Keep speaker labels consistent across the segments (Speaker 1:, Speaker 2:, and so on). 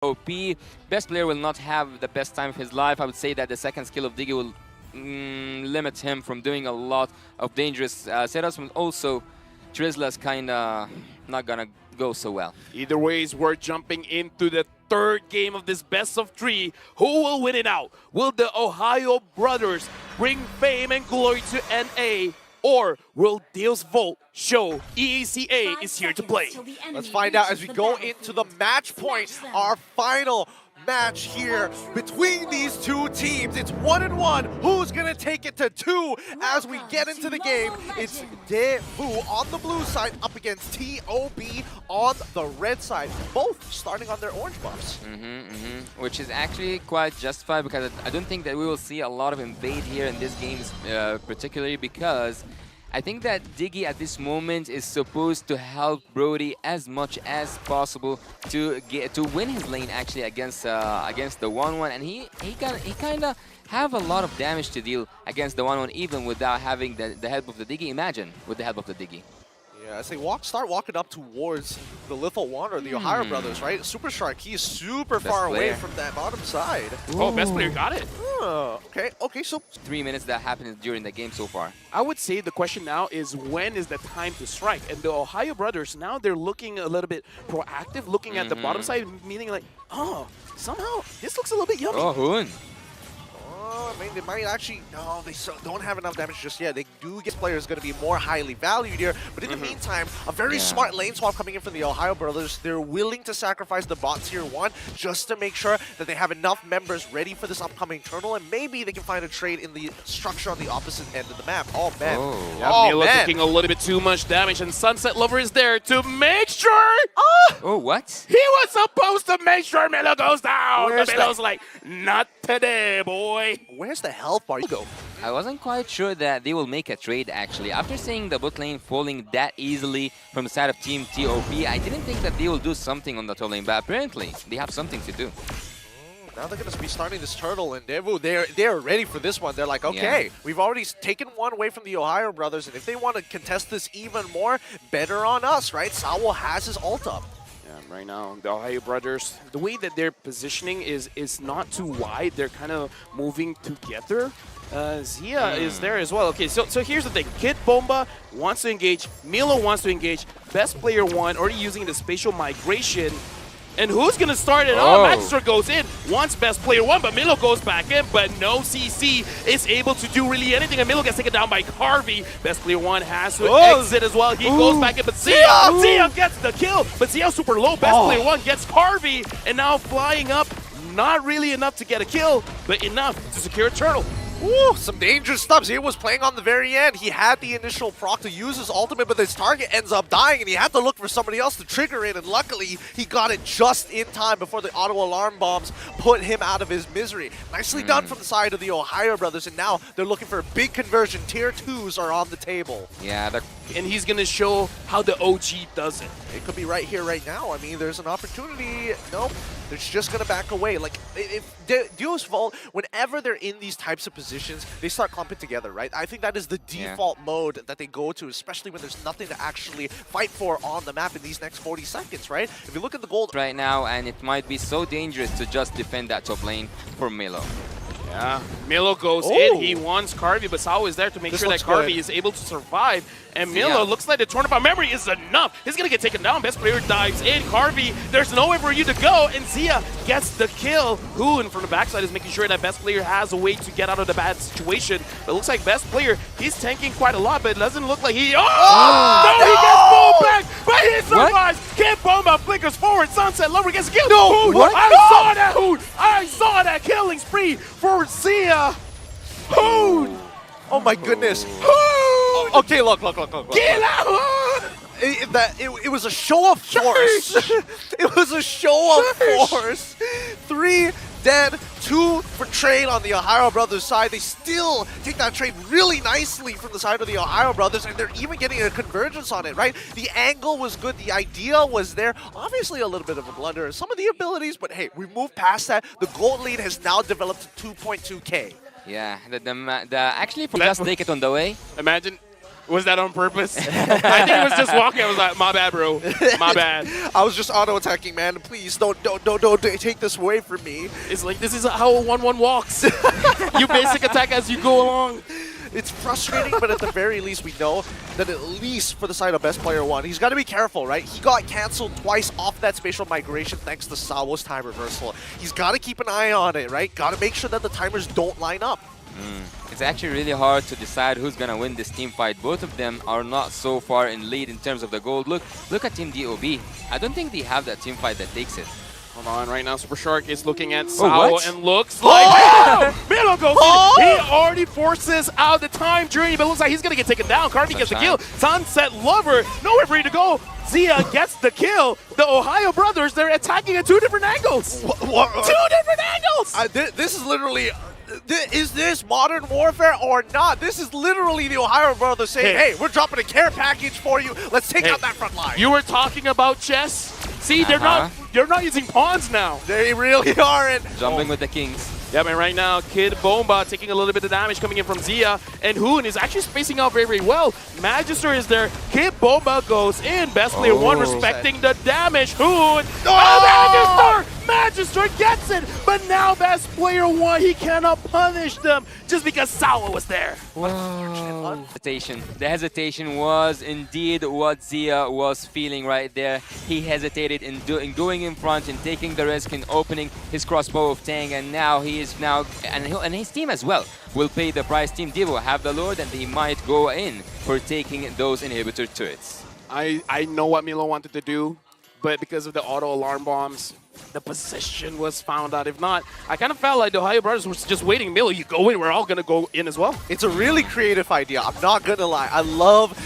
Speaker 1: OP. Best player will not have the best time of his life. I would say that the second skill of Diggie will limit him from doing a lot of dangerous setups, and also Trisla's kinda not gonna go so well.
Speaker 2: Either ways, we're jumping into the third game of this best of three. Who will win it out? Will the Ohio brothers bring fame and glory to NA? Or will DEUS VULT show EACA is here to play?
Speaker 3: Let's find out as we go into the match point, our final match here between these two teams. It's 1-1. Who's gonna take it to 2 as we get into the game? It's DEVU on the blue side up against TOB on the red side, both starting on their orange buffs.
Speaker 1: Which is actually quite justified, because I don't think that we will see a lot of invade here in this game, particularly because I think that Diggie at this moment is supposed to help Brody as much as possible to win his lane actually against the 1-1, and he kind of have a lot of damage to deal against the 1-1 even without having the help of the Diggie. Imagine with the help of the Diggie.
Speaker 3: Yeah, as they start walking up towards the Lethal One or the Ohio brothers, right? Super Shark, he's super far away from that bottom side.
Speaker 2: Oh, best player got it.
Speaker 3: Okay, so
Speaker 1: 3 minutes that happened during the game so far.
Speaker 2: I would say the question now is when is the time to strike? And the Ohio brothers, now they're looking a little bit proactive, looking at the bottom side, meaning like, oh, somehow this looks a little bit yummy.
Speaker 1: Oh, Hoon.
Speaker 3: I mean, they might actually, no, they don't have enough damage just yet. They do get players going to be more highly valued here. But in the meantime, a very smart lane swap coming in from the Ohio brothers. They're willing to sacrifice the bot tier 1 just to make sure that they have enough members ready for this upcoming turtle. And maybe they can find a trade in the structure on the opposite end of the map. Oh, man.
Speaker 2: Yeah, Milo taking a little bit too much damage, and Sunset Lover is there to make sure.
Speaker 1: Oh, what?
Speaker 2: He was supposed to make sure Milo goes down.
Speaker 3: Where's
Speaker 2: But Milo's like, not today, boy.
Speaker 3: Where's the health bar? Go.
Speaker 1: I wasn't quite sure that they will make a trade actually. After seeing the bot lane falling that easily from the side of Team TOB, I didn't think that they will do something on the top lane, but apparently they have something to do.
Speaker 3: Now they're going to be starting this turtle, and they're ready for this one. They're like, okay, we've already taken one away from the Ohio brothers, and if they want to contest this even more, better on us, right? SAWO has his ult up.
Speaker 2: Yeah, right now, the Ohio brothers, the way that they're positioning is not too wide. They're kind of moving together. Zia is there as well. Okay, so here's the thing. Kid Bomba wants to engage. Milo wants to engage. Best player 1 already using the spatial migration. And who's going to start it off? Magister goes in, wants best player 1, but Milo goes back in, but no CC is able to do really anything, and Milo gets taken down by Carvey. Best player 1 has to exit as well. He goes back in, but Zia gets the kill, but Zia super low. Best player 1 gets Carvey, and now flying up, not really enough to get a kill, but enough to secure a turtle.
Speaker 3: Ooh, some dangerous stuff. Zia was playing on the very end. He had the initial proc to use his ultimate, but his target ends up dying, and he had to look for somebody else to trigger it, and luckily, he got it just in time before the auto alarm bombs put him out of his misery. Nicely done from the side of the Ohio brothers, and now they're looking for a big conversion. Tier 2s are on the table.
Speaker 1: Yeah,
Speaker 2: and he's going to show how the OG does it.
Speaker 3: It could be right here, right now. I mean, there's an opportunity. Nope. They're just going to back away. Like, if DEUS VULT, whenever they're in these types of positions, they start clumping together, right? I think that is the default mode that they go to, especially when there's nothing to actually fight for on the map in these next 40 seconds, right? If you look at the gold
Speaker 1: right now, and it might be so dangerous to just defend that top lane for Milo.
Speaker 2: Yeah, Milo goes in. He wants Carvey, but SAWO is there to make sure that Carvey is able to survive. And Milo looks like the tournament of memory is enough. He's going to get taken down. Best player dives in. Carvey, there's nowhere for you to go. And Zia gets the kill. Hoon from the backside is making sure that best player has a way to get out of the bad situation. But it looks like best player, he's tanking quite a lot, but it doesn't look like he... Oh! No, he gets pulled back, but he survives. Kid Bomba flickers forward. Sunset Lover gets killed. No,
Speaker 3: what?
Speaker 2: I saw that, Hoon. I saw that killing spree for Zia. Hoon.
Speaker 3: Oh my goodness. Okay, look.
Speaker 2: Get out!
Speaker 3: It was a show of force. It was a show of force. 3 dead, 2 for trade on the Ohio brothers side. They still take that trade really nicely from the side of the Ohio brothers, and they're even getting a convergence on it, right? The angle was good. The idea was there. Obviously a little bit of a blunder. Some of the abilities, but hey, we moved past that. The gold lead has now developed to 2.2K.
Speaker 1: Yeah, actually, for just take it on the way.
Speaker 2: Imagine Was that on purpose? I think he was just walking. I was like, my bad, bro. My bad.
Speaker 3: I was just auto-attacking, man. Please, don't take this away from me.
Speaker 2: It's like, this is how a 1-1 walks. You basic attack as you go along.
Speaker 3: It's frustrating, but at the very least, we know that at least for the side of Best Player 1, he's got to be careful, right? He got canceled twice off that spatial migration thanks to SAWO's time reversal. He's got to keep an eye on it, right? Got to make sure that the timers don't line up.
Speaker 1: It's actually really hard to decide who's gonna win this team fight. Both of them are not so far in lead in terms of the gold. Look at Team DOB. I don't think they have that team fight that takes it.
Speaker 2: Hold on, right now Super Shark is looking at SAWO and looks like Milo goes in. He already forces out the time journey, but it looks like he's gonna get taken down. Carvey gets the kill. Sunset Lover, nowhere for you to go. Zia gets the kill. The Ohio brothers, they're attacking at 2 different angles. 2 different angles!
Speaker 3: This is literally... Is this modern warfare or not? This is literally the Ohio brothers saying, hey, we're dropping a care package for you. Let's take out that front line.
Speaker 2: You were talking about chess? See, they're not using pawns now.
Speaker 3: They really aren't.
Speaker 1: Jumping with the kings.
Speaker 2: Yeah, man, right now, Kid Bomba taking a little bit of damage coming in from Zia, and Hoon is actually spacing out very, very well. Magister is there. Kid Bomba goes in. Best player 1 respecting the damage. Hoon. Magister! Magister gets it, but now Best player 1, he cannot punish them just because SAWO was there.
Speaker 1: Wow. The hesitation was indeed what Zia was feeling right there. He hesitated in going in front and taking the risk in opening his crossbow of Tang, and now he is now, and his team as well, will pay the price. Team DEVU have the Lord, and he might go in for taking those inhibitor turrets.
Speaker 2: I know what Milo wanted to do, but because of the auto alarm bombs, the position was found out. If not, I kind of felt like the Ohio brothers were just waiting. Milo, you go in, we're all gonna go in as well.
Speaker 3: It's a really creative idea. I'm not gonna lie. I love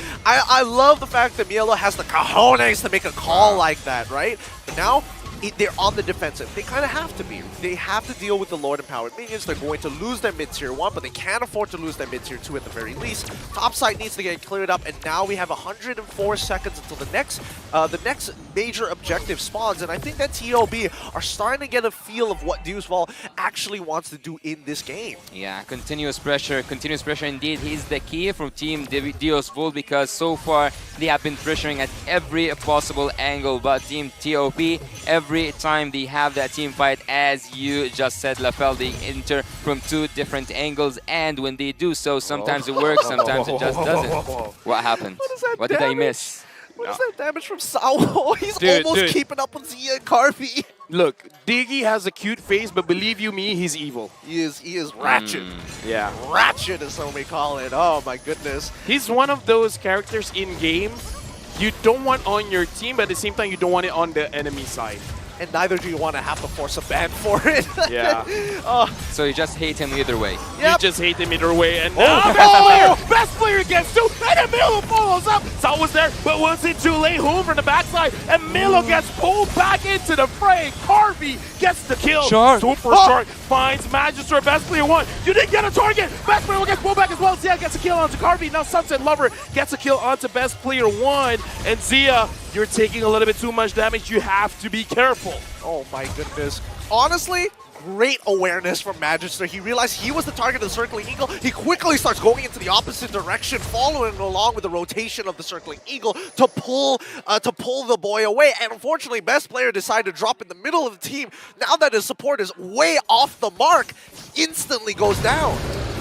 Speaker 3: the fact that Milo has the cojones to make a call like that, right? But now they're on the defensive. They kind of have to be. They have to deal with the Lord Empowered Minions. They're going to lose their mid-tier 1, but they can't afford to lose their mid-tier 2 at the very least. Top side needs to get cleared up, and now we have 104 seconds until the next major objective spawns, and I think that TOB are starting to get a feel of what DEUS VULT actually wants to do in this game.
Speaker 1: Yeah, continuous pressure indeed is the key from Team DEUS VULT, because so far they have been pressuring at every possible angle, but Team TOP, every time they have that team fight, as you just said, Lafel, they enter from 2 different angles, and when they do so, sometimes it works, sometimes it just doesn't. What happened? What did I miss?
Speaker 3: What is that damage from SAWO? He's almost keeping up with Zia and Carvey.
Speaker 2: Look, Diggie has a cute face, but believe you me, he's evil.
Speaker 3: He is ratchet.
Speaker 2: Yeah.
Speaker 3: Ratchet, as some may call it. Oh my goodness.
Speaker 2: He's one of those characters in game you don't want on your team, but at the same time you don't want it on the enemy side.
Speaker 3: And neither do you want to have to force a ban for it.
Speaker 2: Yeah.
Speaker 1: So you just hate him either way.
Speaker 2: You just hate him either way. And now best player gets 2, and then Milo follows up. SAWO was there, but was it too late? Hoon from the backside, and Milo gets pulled back into the fray. Carvey gets the kill. Super Shark finds Magister, Best player 1. You didn't get a target. Best player 1 gets pulled back as well. Zia gets a kill onto Carvey. Now Sunset Lover gets a kill onto Best player 1. And Zia, you're taking a little bit too much damage. You have to be careful.
Speaker 3: Oh my goodness. Honestly, great awareness from Magister. He realized he was the target of the Circling Eagle. He quickly starts going into the opposite direction, following along with the rotation of the Circling Eagle to pull the boy away. And unfortunately, Best player decided to drop in the middle of the team. Now that his support is way off the mark, instantly goes down.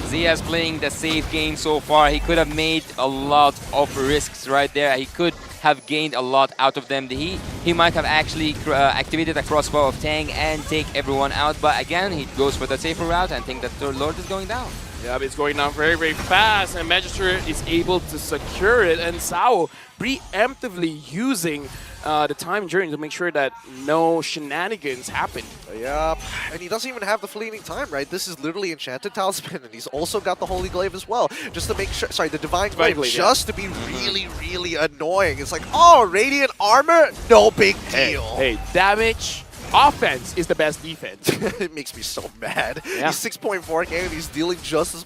Speaker 1: Zia's playing the safe game so far. He could have made a lot of risks right there. He could have gained a lot out of them. He might have actually activated a crossbow of Tang and take everyone out, but again, he goes for the safer route and think that the Lord is going down.
Speaker 2: Yeah, but it's going down very, very fast, and Magister is able to secure it, and SAWO preemptively using the time journey to make sure that no shenanigans happen.
Speaker 3: Yep, and he doesn't even have the fleeting time, right? This is literally Enchanted Talisman, and he's also got the Holy Glaive as well, just to make sure, sorry, the Divine Glaive, just to be really, really annoying. It's like, oh, Radiant Armor? No big deal.
Speaker 2: Hey, damage offense is the best defense.
Speaker 3: It makes me so mad.
Speaker 2: Yeah.
Speaker 3: He's 6.4k and he's dealing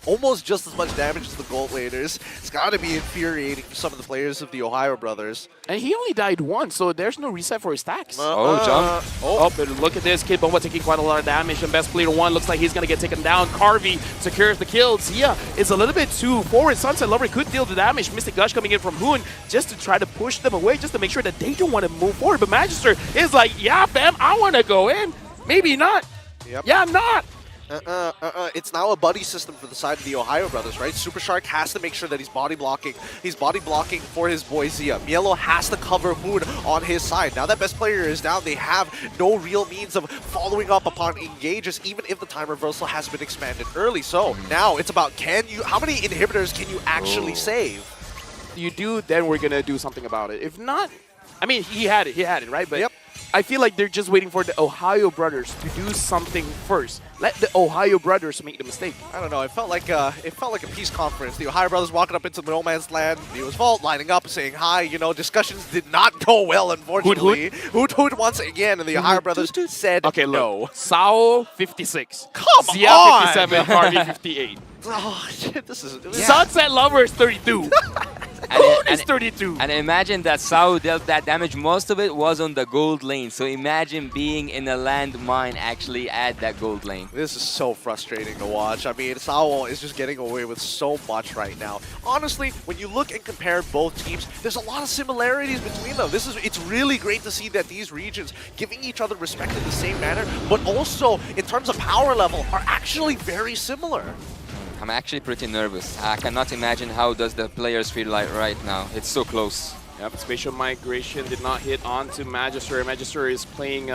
Speaker 3: almost just as much damage as the gold laners. It's got to be infuriating for some of the players of the Ohio brothers.
Speaker 2: And he only died once, so there's no reset for his stacks.
Speaker 1: Jump.
Speaker 2: Oh, but look at this. Kid Bomba taking quite a lot of damage, and best player 1 looks like he's going to get taken down. Carvey secures the kill. Zia is a little bit too forward. Sunset Lover could deal the damage. Mystic Gush coming in from Hoon just to try to push them away, just to make sure that they don't want to move forward. But Magister is like, yeah, fam, I want to go in. Maybe not.
Speaker 3: Yep.
Speaker 2: Yeah, I'm not.
Speaker 3: It's now a buddy system for the side of the Ohio brothers, right? Super Shark has to make sure that he's body blocking. He's body blocking for his boy Zia. Mielo has to cover Hoon on his side. Now that best player is down, they have no real means of following up upon engages, even if the time reversal has been expanded early. So now it's about how many inhibitors can you actually save?
Speaker 2: You do, then we're gonna do something about it. If not, I mean, he had it, right? But
Speaker 3: yep.
Speaker 2: I feel like they're just waiting for the Ohio brothers to do something first. Let the Ohio brothers make the mistake.
Speaker 3: I don't know. It felt like a peace conference. The Ohio brothers walking up into no man's land. DEUS VULT lining up, saying hi. You know, discussions did not go well, unfortunately. Hoot once again, and the Ohio brothers said
Speaker 2: okay,
Speaker 3: no.
Speaker 2: Look, SAWO 56.
Speaker 3: Come
Speaker 2: Zia
Speaker 3: on!
Speaker 2: 57, Harvey 58.
Speaker 3: Oh shit! This is
Speaker 2: Sunset Lover is 32. Hoon is 32.
Speaker 1: And imagine that SAWO dealt that damage. Most of it was on the gold lane. So imagine being in a landmine actually at that gold lane.
Speaker 3: This is so frustrating to watch. I mean, SAWO is just getting away with so much right now. Honestly, when you look and compare both teams, there's a lot of similarities between them. It's really great to see that these regions giving each other respect in the same manner, but also in terms of power level are actually very similar.
Speaker 1: I'm actually pretty nervous. I cannot imagine how does the players feel like right now. It's so close.
Speaker 2: Yep, spatial migration did not hit onto Magister. Magister is playing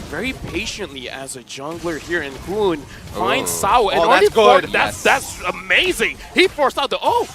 Speaker 2: very patiently as a jungler here, in Hoon finds SAWO. And
Speaker 3: that's good.
Speaker 2: That's amazing. He forced out the Oh,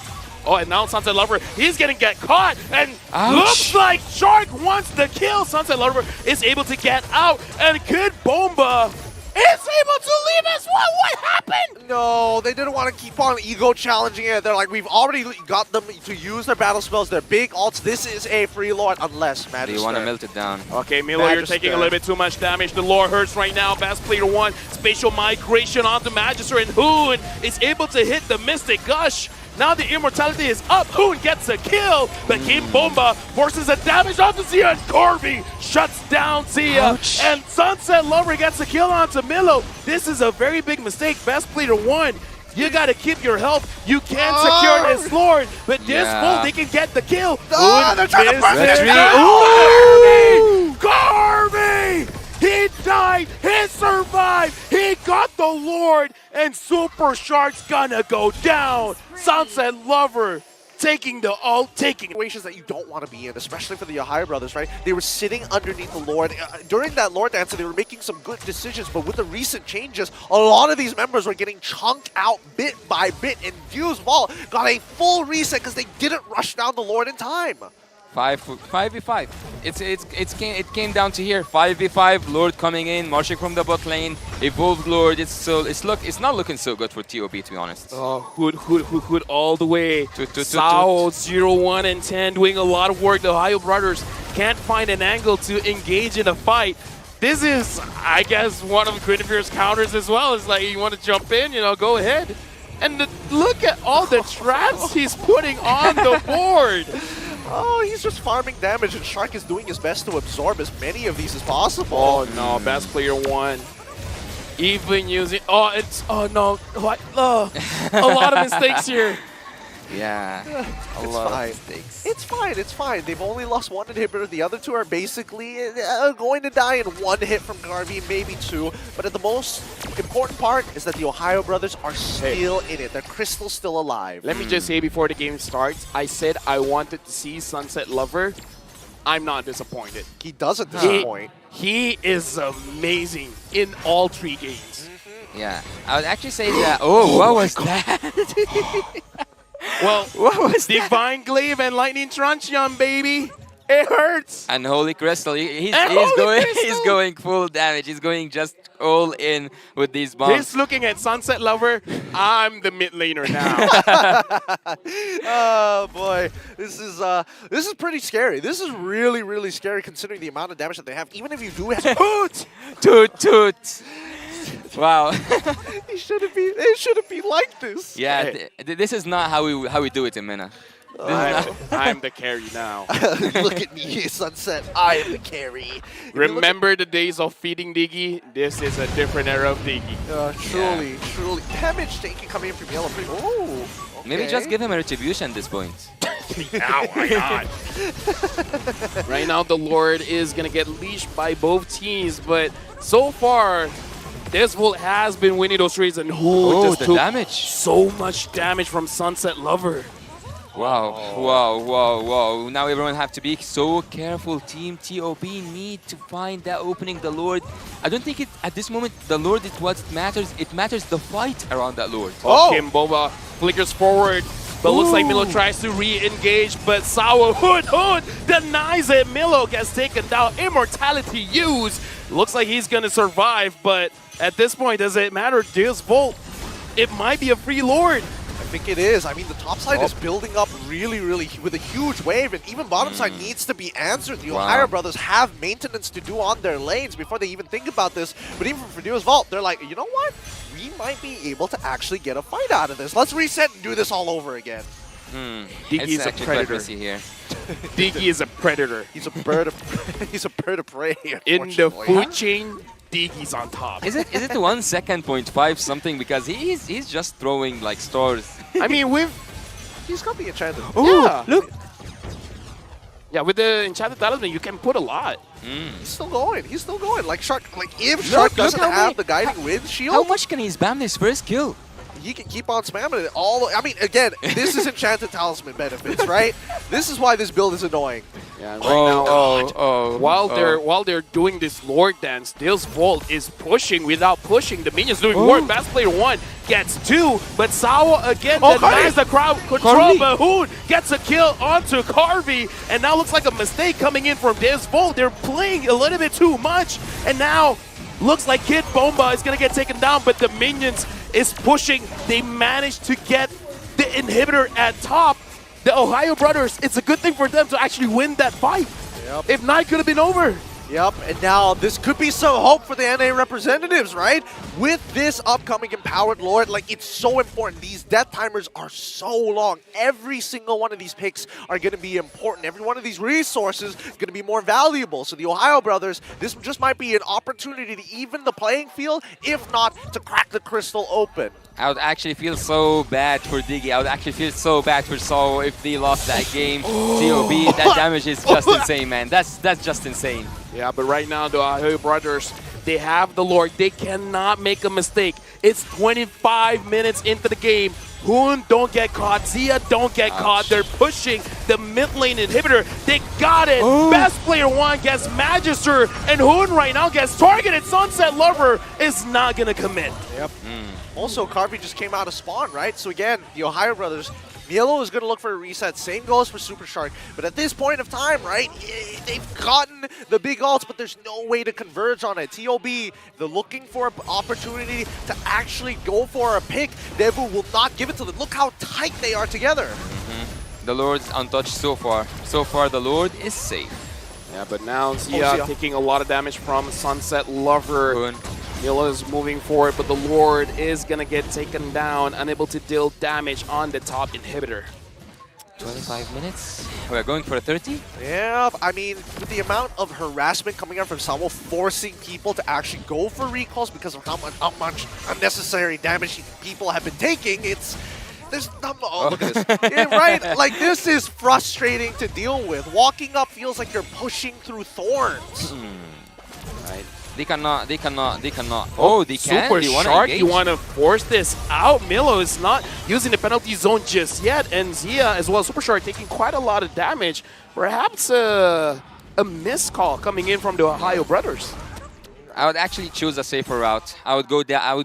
Speaker 2: and now Sunset Lover, he's gonna get caught, and looks like Shark wants the kill. Sunset Lover is able to get out, and Kid Bomba is able to leave as well. What happened?
Speaker 3: No, they didn't want to keep on ego challenging it. They're like, we've already got them to use their battle spells, their big ults. This is a free lord, unless Magister.
Speaker 1: Do you want to melt it down?
Speaker 2: Okay, Milo, you're taking a little bit too much damage. The lore hurts right now. Best player 1, spatial migration onto Magister, and Hoon is able to hit the Mystic Gush. Now the immortality is up. Hoon gets a kill, but King Bomba forces a damage onto Zia, and Corby shuts down Zia.
Speaker 1: Ouch.
Speaker 2: And Sunset Lover gets a kill onto Milo. This is a very big mistake. Best player 1, you gotta keep your health. You can't secure this Lord, but this Volt, they can get the kill.
Speaker 3: They're trying to burn
Speaker 2: it. Corby! He died, he survived, he got the Lord, and Super Shark's gonna go down. Sunset Lover taking the ult,
Speaker 3: situations that you don't want to be in, especially for the Ohio brothers, right? They were sitting underneath the Lord. During that Lord Dancer, they were making some good decisions, but with the recent changes, a lot of these members were getting chunked out bit by bit, and DEUS VULT got a full reset because they didn't rush down the Lord in time.
Speaker 1: 5v5. It came down to here. 5v5. Lord coming in, marching from the bot lane. Evolved Lord. It's not looking so good for TOB, to be honest.
Speaker 2: Oh, Hood all the way. SAWO 0-1 and 10 doing a lot of work. The Ohio brothers can't find an angle to engage in a fight. This is, I guess, one of Grenadier's counters as well. It's like, you want to jump in, you know, go ahead. And look at all the traps he's putting on the board.
Speaker 3: Oh, he's just farming damage, and Shark is doing his best to absorb as many of these as possible.
Speaker 2: Oh no, best player 1. Even using, a lot of mistakes here.
Speaker 1: Yeah, a lot of mistakes.
Speaker 3: It's fine. They've only lost one inhibitor. The other two are basically going to die in one hit from Garvey, maybe two. But the most important part is that the Ohio brothers are still in it. Their Crystal's still alive.
Speaker 2: Let me just say before the game starts, I said I wanted to see Sunset Lover. I'm not disappointed.
Speaker 3: He doesn't disappoint.
Speaker 2: He is amazing in all 3 games.
Speaker 1: Yeah, I would actually say that. Oh, what was that?
Speaker 2: Well,
Speaker 1: what was
Speaker 2: Divine Glaive and Lightning Truncheon, baby. It hurts.
Speaker 1: And Holy Crystal, he's
Speaker 2: Holy
Speaker 1: going
Speaker 2: Crystal!
Speaker 1: he's going full damage. He's going just all in with these bombs.
Speaker 2: He's looking at Sunset Lover. I'm the mid laner now.
Speaker 3: Oh boy, this is pretty scary. This is really, really scary considering the amount of damage that they have. Even if you do have
Speaker 1: Toot! Toot toot! Wow.
Speaker 3: it shouldn't be like this.
Speaker 1: Yeah,
Speaker 2: Hey.
Speaker 1: this is not how we do it in MENA.
Speaker 2: I'm the carry now.
Speaker 3: Look at me, Sunset. I am the carry.
Speaker 2: Remember the days of feeding Diggie? This is a different era of Diggie.
Speaker 3: Truly. Damage taken coming in from Yellow. Oh, okay.
Speaker 1: Maybe just give him a retribution at this point.
Speaker 2: Now, why not? Right now, the Lord is going to get leashed by both teams, but so far, DEUS VULT has been winning those trades, and just
Speaker 1: the
Speaker 2: took
Speaker 1: damage.
Speaker 2: so much damage from Sunset Lover.
Speaker 1: Wow. Now everyone have to be so careful. Team TOB need to find that opening. The Lord, I don't think at this moment the Lord is what matters. It matters the fight around that Lord.
Speaker 2: Kim Boba flickers forward, but looks like Milo tries to re-engage, but SAWO Hood denies it. Milo gets taken down. Immortality used. Looks like he's going to survive, but at this point, does it matter? DEUS VULT, it might be a free Lord.
Speaker 3: I think it is. I mean, the top side is building up really with a huge wave, and even bottom side needs to be answered. The Ohio brothers have maintenance to do on their lanes before they even think about this. But even for DEUS VULT, they're like, you know what? We might be able to actually get a fight out of this. Let's reset and do this all over again.
Speaker 2: Diggie is a predator.
Speaker 1: Here.
Speaker 2: Diggie is a predator.
Speaker 3: He's a bird of prey.
Speaker 2: In the food chain, Diggie's on top.
Speaker 1: Is it 1 second 0.5 something? Because he's just throwing like stars.
Speaker 2: I mean,
Speaker 3: he's got the enchanted.
Speaker 2: Yeah, look. Yeah, with the enchanted talisman, you can put a lot.
Speaker 3: He's still going. Like Shark. Like if Shark doesn't have the guiding wind shield,
Speaker 1: How much can he spam this first kill?
Speaker 3: he can keep on spamming it all. I mean, again, this is enchanted talisman benefits, right? This is why this build is annoying.
Speaker 2: Yeah, right now, while they're doing this Lord dance, DEUS VULT is pushing without pushing. The minions doing work. Best player 1 gets 2, but SAWO again denies the crowd control. Bahoon gets a kill onto Carvey, and now looks like a mistake coming in from DEUS VULT. They're playing a little bit too much, and now looks like Kid Bomba is gonna get taken down, but the minions is pushing. They managed to get the inhibitor at top. The Ohio brothers, it's a good thing for them to actually win that fight.
Speaker 3: Yep.
Speaker 2: If not, it could have been over.
Speaker 3: Yep, and now this could be some hope for the NA representatives, right? With this upcoming Empowered Lord, like, it's so important. These death timers are so long. Every single one of these picks are going to be important. Every one of these resources is going to be more valuable. So the Ohio brothers, this just might be an opportunity to even the playing field, if not to crack the crystal open.
Speaker 1: I would actually feel so bad for Diggie. I would actually feel so bad for SAWO if they lost that game. TOB, that damage is just insane, man. That's just insane.
Speaker 2: Yeah, but right now, the Ohio brothers, they have the Lord. They cannot make a mistake. It's 25 minutes into the game. Hoon don't get caught. Zia don't get caught. They're pushing the mid lane inhibitor. They got it. Best player 1 gets Magister, and Hoon right now gets targeted. Sunset Lover is not going to commit.
Speaker 3: Yep. Also, Carvey just came out of spawn, right? So again, the Ohio brothers, Milo is going to look for a reset. Same goes for Super Shark. But at this point of time, right, they've gotten the big ults, but there's no way to converge on it. TOB, they're looking for an opportunity to actually go for a pick. DEVU will not give it to them. Look how tight they are together.
Speaker 1: The Lord's untouched so far. So far, the Lord is safe.
Speaker 2: Yeah, but now Zia taking a lot of damage from Sunset Lover.
Speaker 1: Hoon.
Speaker 2: Milo is moving forward, but the Lord is going to get taken down, unable to deal damage on the top inhibitor.
Speaker 1: 25 minutes. We're going for a 30?
Speaker 3: Yeah, I mean, with the amount of harassment coming out from SAWO, forcing people to actually go for recalls because of how much unnecessary damage people have been taking, look at this. Yeah, right? Like, this is frustrating to deal with. Walking up feels like you're pushing through thorns.
Speaker 1: Right. They cannot. Oh, they can.
Speaker 2: Super
Speaker 1: They wanna
Speaker 2: Shark,
Speaker 1: engage.
Speaker 2: you want to force this out. Milo is not using the penalty zone just yet, and Zia as well, Super Shark taking quite a lot of damage. Perhaps a missed call coming in from the Ohio brothers.
Speaker 1: I would actually choose a safer route. I would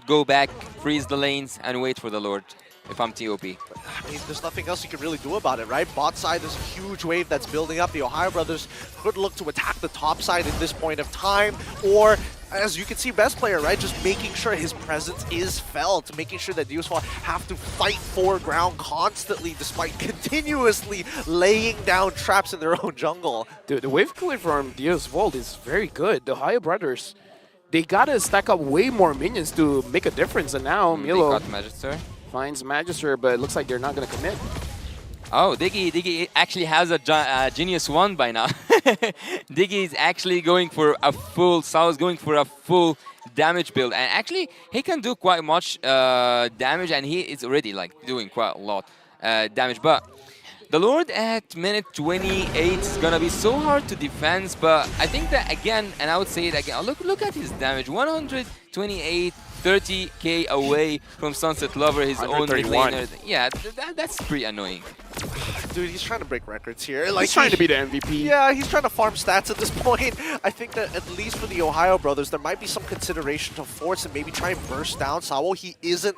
Speaker 1: go back, freeze the lanes, and wait for the Lord. if I'm TOB.
Speaker 3: I mean, there's nothing else you can really do about it, right? Bot side, there's a huge wave that's building up. The Ohio Brothers could look to attack the top side in this point of time, or as you can see, best player, right? Just making sure his presence is felt, making sure that DEUS VULT have to fight for ground constantly despite continuously laying down traps in their own jungle.
Speaker 2: Dude, the wave clear from DEUS VULT is very good. The Ohio Brothers, they gotta stack up way more minions to make a difference, and now Milo
Speaker 1: They got Magister.
Speaker 2: finds Magister, but it looks like they're not gonna commit.
Speaker 1: Oh, Diggie actually has a Genius 1 by now. Diggie is actually going for a full, SAWO's going for a full damage build. And actually, he can do quite much damage, and he is already like doing quite a lot damage. But the Lord at minute 28 is gonna be so hard to defend, but I think that again, and I would say it again, look at his damage, 128, 30k away from Sunset Lover, his own mid
Speaker 2: 131.
Speaker 1: laner. Yeah, that's pretty annoying.
Speaker 3: Dude, he's trying to break records here. Like,
Speaker 2: He's trying to be the MVP.
Speaker 3: Yeah, he's trying to farm stats at this point. I think that at least for the Ohio Brothers, there might be some consideration to force and maybe try and burst down SAWO. He isn't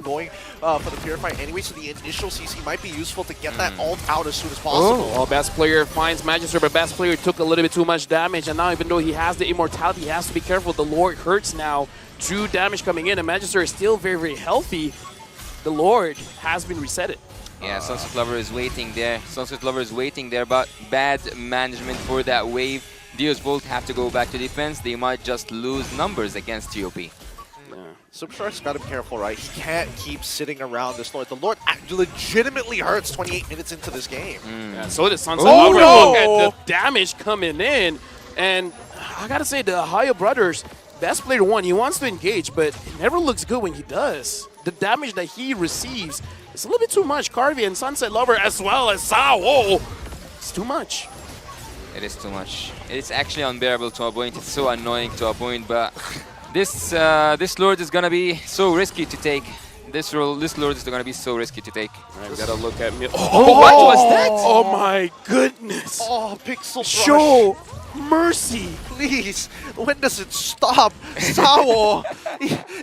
Speaker 3: going for the Purify anyway, so the initial CC might be useful to get that ult out as soon as possible.
Speaker 2: Well, best player finds Magister, but best player took a little bit too much damage, and now even though he has the immortality, he has to be careful. The Lord hurts now. True damage coming in, and Magister is still very, very healthy. The Lord has been resetted.
Speaker 1: Yeah, Sunset Lover is waiting there. Sunset Lover is waiting there, but bad management for that wave. DEUS VULT have to go back to defense. They might just lose numbers against TOB.
Speaker 2: Yeah.
Speaker 3: Superstar's got to be careful, right? He can't keep sitting around this Lord. The Lord legitimately hurts 28 minutes into this game.
Speaker 2: Yeah, so does Sunset
Speaker 3: Oh,
Speaker 2: Lover.
Speaker 3: no!
Speaker 2: Look at the damage coming in, and I gotta say, the Ohio Brothers, best player one, he wants to engage, but it never looks good when he does. The damage that he receives is a little bit too much. Carvey and Sunset Lover as well as SAWO. It's too much.
Speaker 1: It is too much. It's actually unbearable to a point. It's so annoying to a point, but this Lord is gonna be so risky to take. This Lord is gonna be so risky to take.
Speaker 2: All right, we gotta look at me.
Speaker 1: Oh, what was that?
Speaker 2: Oh my goodness!
Speaker 3: Oh, Pixel Rush.
Speaker 2: Show mercy!
Speaker 3: Please, when does it stop? SAWO,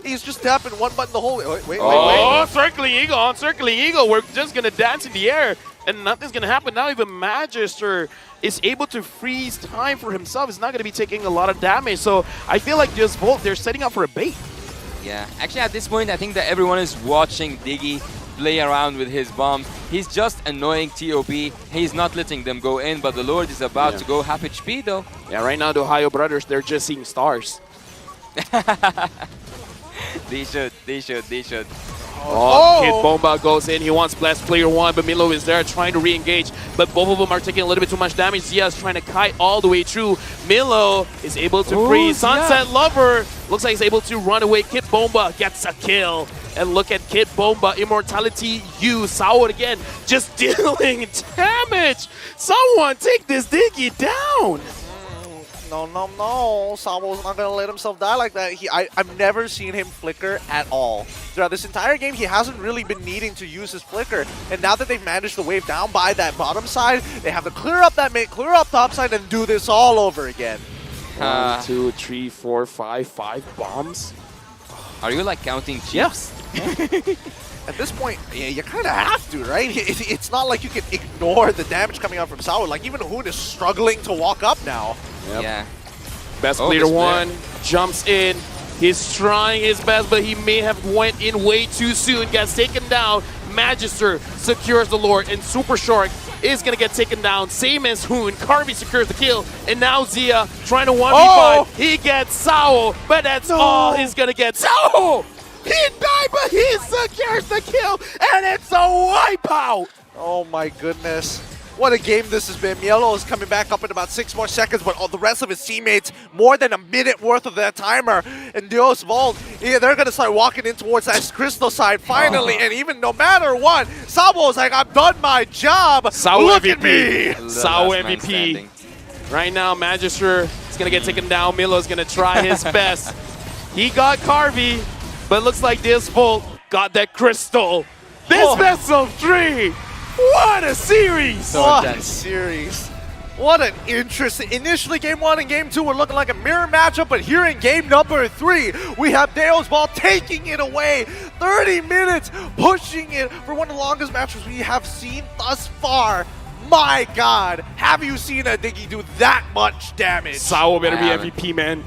Speaker 3: he's just tapping one button the whole way. Wait.
Speaker 2: Oh, circling eagle on circling eagle. We're just gonna dance in the air, and nothing's gonna happen. Now even Magister is able to freeze time for himself. He's not gonna be taking a lot of damage. So I feel like DEUS VULT, they're setting up for a bait.
Speaker 1: Yeah, actually at this point, I think that everyone is watching Diggie play around with his bombs. He's just annoying TOB. He's not letting them go in, but the Lord is about to go half HP though.
Speaker 2: Yeah, right now the Ohio Brothers, they're just seeing stars.
Speaker 1: They should.
Speaker 2: Oh, Kid Bomba goes in. He wants Blast Player 1, but Milo is there trying to re-engage. But both of them are taking a little bit too much damage. Zia is trying to kite all the way through. Milo is able to freeze. Sunset Lover looks like he's able to run away. Kid Bomba gets a kill. And look at Kid Bomba. Immortality U. SAWO again, just dealing damage. Someone take this Diggie down.
Speaker 3: No. SAWO's not going to let himself die like that. I've never seen him flicker at all. Throughout this entire game, he hasn't really been needing to use his flicker. And now that they've managed to wave down by that bottom side, they have to clear up that mid, clear up top side, and do this all over again.
Speaker 2: 1, 2, 3, 4, 5 bombs.
Speaker 1: Are you like counting chips?
Speaker 2: Yes.
Speaker 3: At this point, yeah, you kind of have to, right? It's not like you can ignore the damage coming out from SAWO. Like, even Hoon is struggling to walk up now.
Speaker 2: Yep.
Speaker 1: Yeah.
Speaker 2: Best
Speaker 1: Oh,
Speaker 2: player
Speaker 1: this
Speaker 2: one jumps in. He's trying his best, but he may have went in way too soon. Gets taken down. Magister secures the Lord, and Super Shark is going to get taken down. Same as Hoon. Carvey secures the kill, and now Zia trying to 1v5.
Speaker 3: Oh!
Speaker 2: He gets SAWO, but that's all he's going to get. SAWO! He died, but he secures the kill, and it's a wipeout!
Speaker 3: Oh my goodness. What a game this has been. Mielo is coming back up in about 6 more seconds, but all the rest of his teammates, more than a minute worth of that timer. And DEUS VULT, yeah, they're going to start walking in towards that crystal side finally. And even no matter what, SAWO's like, I've done my job.
Speaker 2: SAWO
Speaker 3: Look
Speaker 2: MVP.
Speaker 3: at me.
Speaker 2: SAWO
Speaker 1: Last man
Speaker 2: MVP.
Speaker 1: standing.
Speaker 2: Right now, Magister is going to get taken down. Milo's going to try his best. He got Carvey, but looks like DEUS VULT got that crystal. This best of 3. What a series!
Speaker 3: What a series. What an interesting. Initially, game 1 and game 2 were looking like a mirror matchup, but here in game number 3, we have DEUS VULT taking it away. 30 minutes, pushing it for one of the longest matches we have seen thus far. My God, have you seen a Diggie do that much damage?
Speaker 2: SAWO better
Speaker 1: I
Speaker 2: be
Speaker 1: haven't.
Speaker 2: MVP, man.